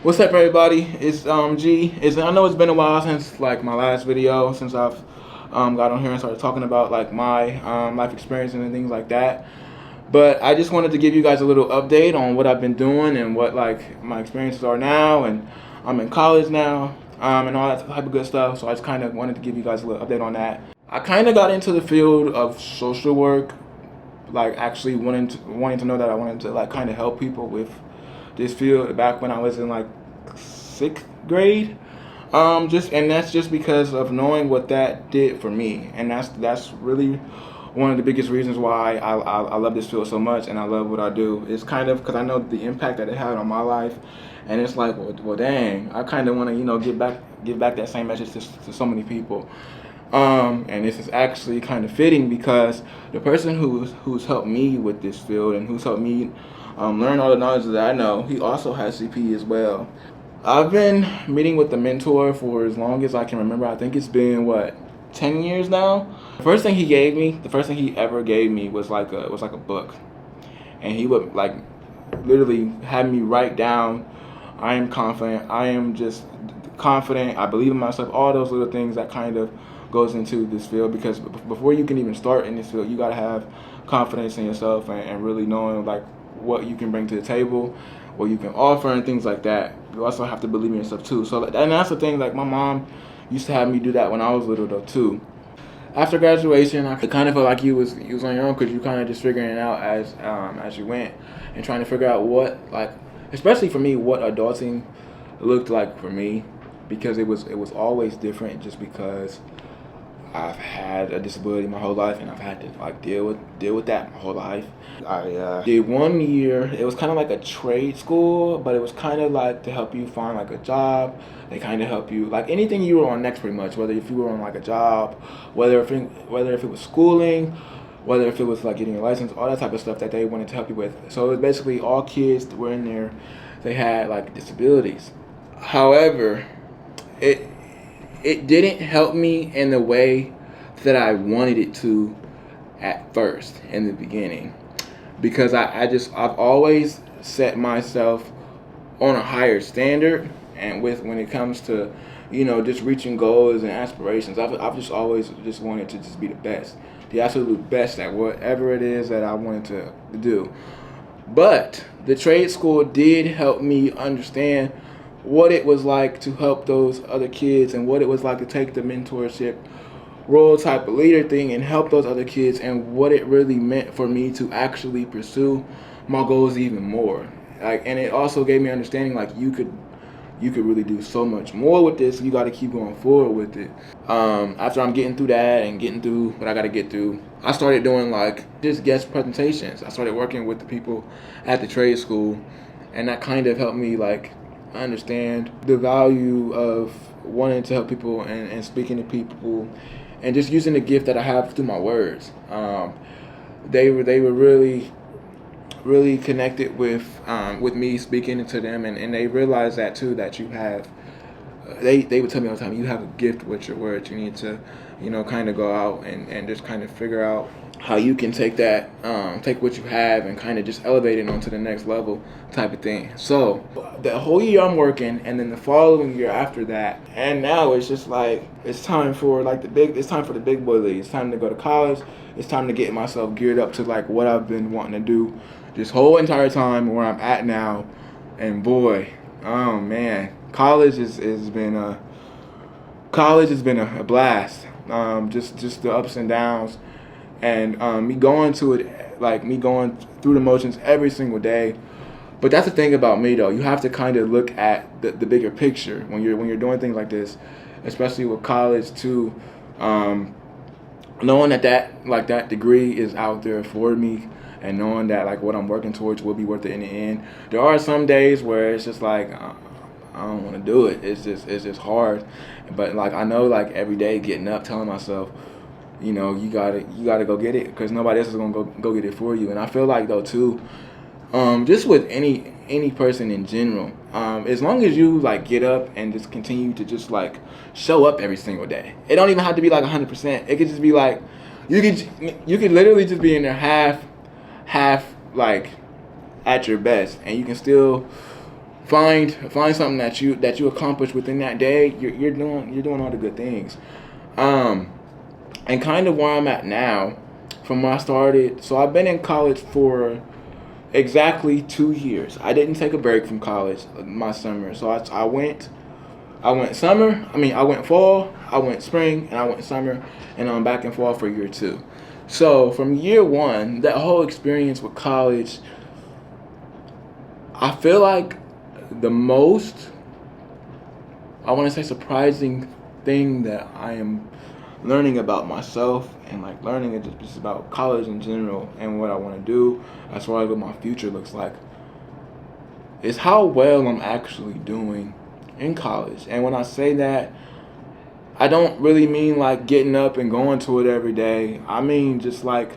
What's up, everybody? It's G. I know it's been a while since like my last video, since I've got on here and started talking about like my life experience and things like that. But I just wanted to give you guys a little update on what I've been doing and what like my experiences are now. And I'm in college now, and all that type of good stuff. So I just kind of wanted to give you guys a little update on that. I kind of got into the field of social work, like actually wanting to know that I wanted to like kind of help people with this field back when I was in like 6th grade. That's just because of knowing what that did for me, and that's really one of the biggest reasons why I love this field so much and I love what I do. It's kind of because I know the impact that it had on my life, and it's like, well dang, I kind of want to give back that same message to so many people. And this is actually kind of fitting because the person who's helped me with this field and who's helped me learn all the knowledge that I know, he also has CP as well. I've been meeting with the mentor for as long as I can remember. I think it's been 10 years now. The first thing he ever gave me was like a book, and he would like literally have me write down, I am confident, I am just confident, I believe in myself, all those little things that kind of goes into this field, because before you can even start in this field, you gotta have confidence in yourself and really knowing like what you can bring to the table, what you can offer, and things like that. You also have to believe in yourself too. So, and that's the thing. Like my mom used to have me do that when I was little though too. After graduation, I kind of felt like you was on your own, because you kind of just figuring it out as you went and trying to figure out what, like, especially for me, what adulting looked like for me, because it was always different, just because I've had a disability my whole life, and I've had to like deal with that my whole life. I did 1 year. It was kind of like a trade school, but it was kind of like to help you find like a job. They kind of help you like anything you were on next, pretty much. Whether if you were on like a job, whether if it was schooling, whether if it was like getting a license, all that type of stuff that they wanted to help you with. So it was basically all kids that were in there, they had like disabilities. However, it didn't help me in the way that I wanted it to at first, in the beginning, because I've always set myself on a higher standard, and when it comes to just reaching goals and aspirations, I've just always just wanted to just be the best, the absolute best at whatever it is that I wanted to do. But the trade school did help me understand what it was like to help those other kids, and what it was like to take the mentorship role type of leader thing and help those other kids, and what it really meant for me to actually pursue my goals even more. Like, and it also gave me understanding like you could really do so much more with this. You got to keep going forward with it. After I'm getting through that and getting through what I got to get through, I started doing like just guest presentations. I started working with the people at the trade school, and that kind of helped me like understand the value of wanting to help people and speaking to people, and just using the gift that I have through my words. They were really connected with me speaking to them, and they realized that too, that you have. They would tell me all the time, you have a gift with your words. You need to, kind of go out and just kind of figure out how you can take what you have and kind of just elevate it onto the next level type of thing. So the whole year I'm working, and then the following year after that, and now it's just like it's time for the big boy league. It's time to go to college. It's time to get myself geared up to like what I've been wanting to do this whole entire time, where I'm at now. And boy, oh man, college has been a blast. Just the ups and downs. And me going through the motions every single day. But that's the thing about me though. You have to kind of look at the bigger picture when you're doing things like this, especially with college too. Knowing that degree is out there for me, and knowing that like what I'm working towards will be worth it in the end. There are some days where it's just like I don't want to do it. It's just hard. But like I know, like every day getting up, telling myself, you gotta go get it, because nobody else is gonna go get it for you. And I feel like though too, just with any person in general, as long as you like get up and just continue to just like show up every single day. It don't even have to be like 100%. It could just be like you could literally just be in there half like at your best, and you can still find something that you accomplish within that day. You're doing all the good things. And kind of where I'm at now, from when I started. So I've been in college for exactly 2 years. I didn't take a break from college my summer. So I went summer. I went fall. I went spring, and I went summer, and I'm back in fall for year two. So from year one, that whole experience with college, I feel like the most, I want to say, surprising thing that I am learning about myself, and like learning just about college in general and what I want to do as far as what my future looks like, is how well I'm actually doing in college. And when I say that, I don't really mean like getting up and going to it every day. I mean just like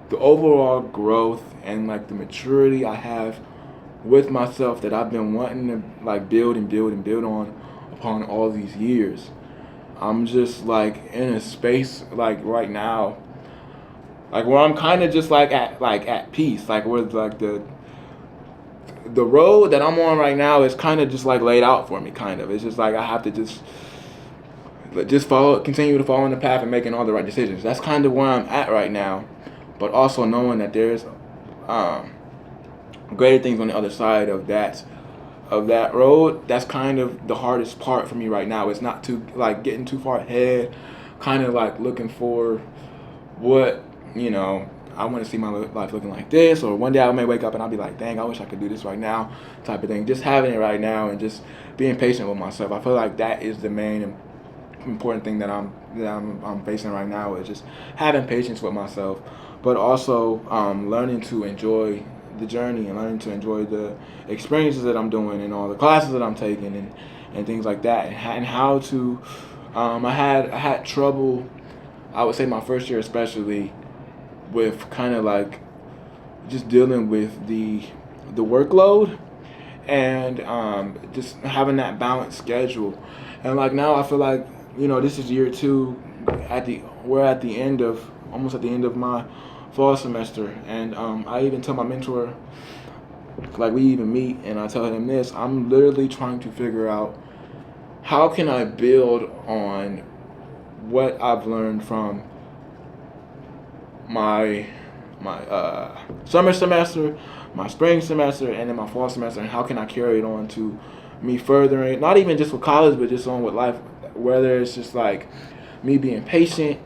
the overall growth and like the maturity I have with myself that I've been wanting to like build and build and build on upon all these years. I'm just like in a space like right now, like where I'm kind of just like at peace, like where like the road that I'm on right now is kind of just like laid out for me. Kind of, it's just like I have to just continue to follow in the path and making all the right decisions. That's kind of where I'm at right now, but also knowing that there's greater things on the other side of that road. That's kind of the hardest part for me right now. It's not too like getting too far ahead, kind of like looking for what, I want to see my life looking like this, or one day I may wake up and I'll be like, dang, I wish I could do this right now, type of thing. Just having it right now and just being patient with myself. I feel like that is the main important thing that I'm facing right now, is just having patience with myself, but also learning to enjoy the journey and learning to enjoy the experiences that I'm doing and all the classes that I'm taking and things like that, and how to I had trouble, I would say my first year especially, with kind of like just dealing with the workload and just having that balanced schedule. And like now I feel like, this is year two, we're at the end of almost at the end of my fall semester, and I even tell my mentor, like we even meet and I tell him this, I'm literally trying to figure out how can I build on what I've learned from my summer semester, my spring semester, and then my fall semester, and how can I carry it on to me furthering, not even just with college, but just on with life, whether it's just like me being patient,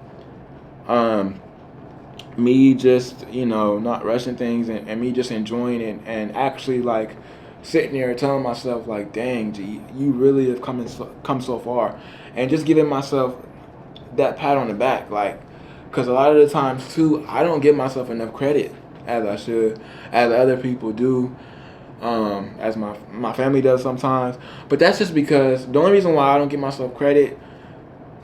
me just, not rushing things, and me just enjoying it, and actually like sitting there telling myself like, dang, G, you really have come so far, and just giving myself that pat on the back, like, because a lot of the times too, I don't give myself enough credit as I should, as other people do, as my family does sometimes. But that's just because the only reason why I don't give myself credit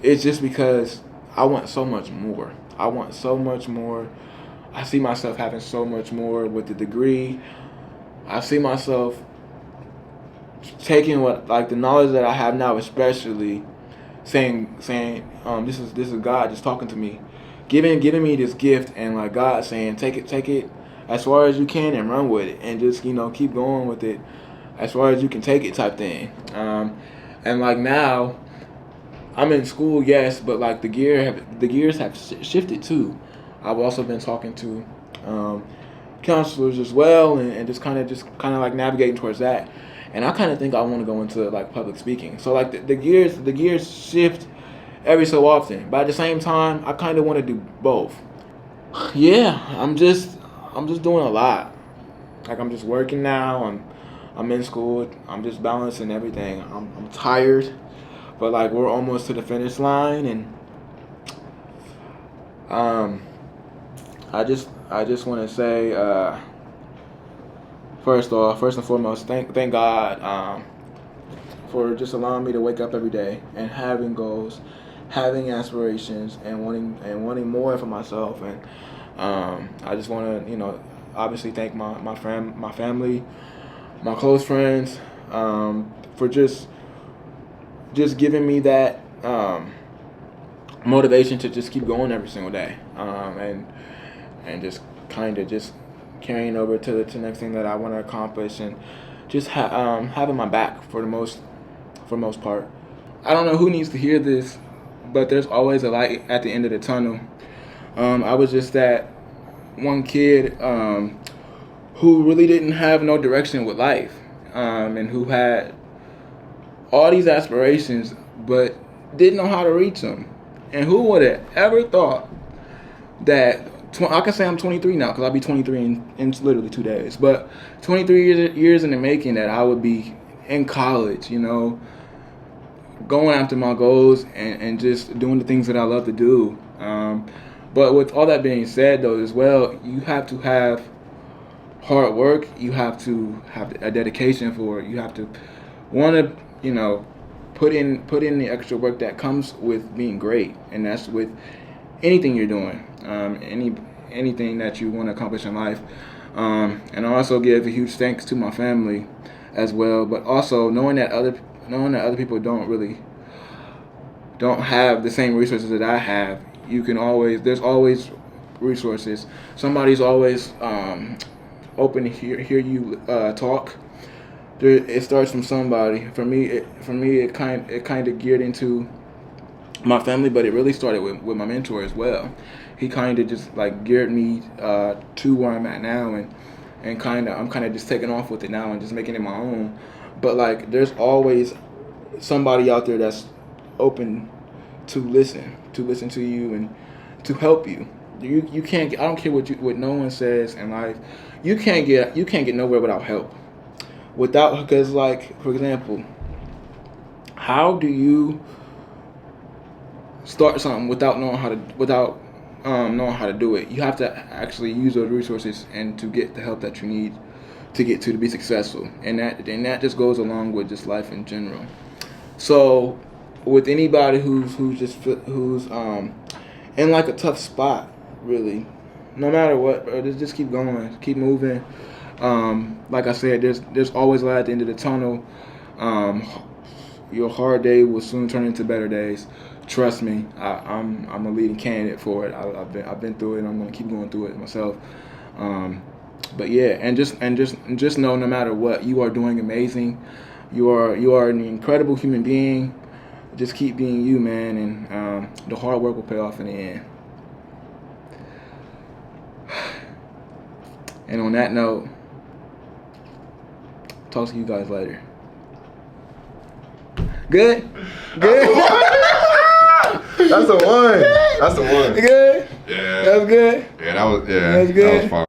is just because I want so much more. I want so much more. I see myself having so much more with the degree. I see myself taking the knowledge that I have now, especially saying this is God just talking to me, giving me this gift, and like God saying take it as far as you can and run with it, and just keep going with it as far as you can take it, type thing. And like now I'm in school, yes, but like the gears have shifted too. I've also been talking to counselors as well, and just kind of like navigating towards that. And I kind of think I want to go into like public speaking. So like the gears shift every so often, but at the same time, I kind of want to do both. Yeah, I'm just doing a lot. Like I'm just working now. I'm in school. I'm just balancing everything. I'm tired, but like we're almost to the finish line, and I just want to say, first and foremost, thank God for just allowing me to wake up every day and having goals, having aspirations, and wanting more for myself. And I just want to obviously thank my family, my close friends, for just giving me that motivation to just keep going every single day, and just kind of just carrying over to the next thing that I want to accomplish, and just having my back for the most part. I don't know who needs to hear this, but there's always a light at the end of the tunnel. I was just that one kid who really didn't have no direction with life, and who had all these aspirations, but didn't know how to reach them. And who would have ever thought that, I can say I'm 23 now, because I'll be 23 in literally 2 days, but 23 years in the making, that I would be in college, you know, going after my goals and just doing the things that I love to do. But with all that being said, though, as well, you have to have hard work. You have to have a dedication for it. You have to want to, you know, put in the extra work that comes with being great, and that's with anything you're doing, anything that you want to accomplish in life. And I also give a huge thanks to my family as well, but also knowing that other people don't have the same resources that I have. There's always resources. Somebody's always open to hear you talk. It starts from somebody. For me, it kind of geared into my family, but it really started with my mentor as well. He kind of just like geared me to where I'm at now, and I'm kind of just taking off with it now and just making it my own. But like, there's always somebody out there that's open to listen to you and to help you. You can't get, I don't care what no one says in life. You can't get nowhere without help. Because like, for example, how do you start something without knowing how to do it? You have to actually use those resources and to get the help that you need to be successful. And that just goes along with just life in general. So with anybody who's in like a tough spot, really, no matter what, bro, just keep going, keep moving. Like I said, there's always light at the end of the tunnel. Your hard day will soon turn into better days. Trust me, I'm a leading candidate for it. I've been through it, and I'm gonna keep going through it myself. But yeah, and just know, no matter what, you are doing amazing. You are an incredible human being. Just keep being you, man, and the hard work will pay off in the end. And on that note, talk to you guys later. Good? Good? That's the one. Good? Yeah. That was good? Yeah, that was That was good? That was fun.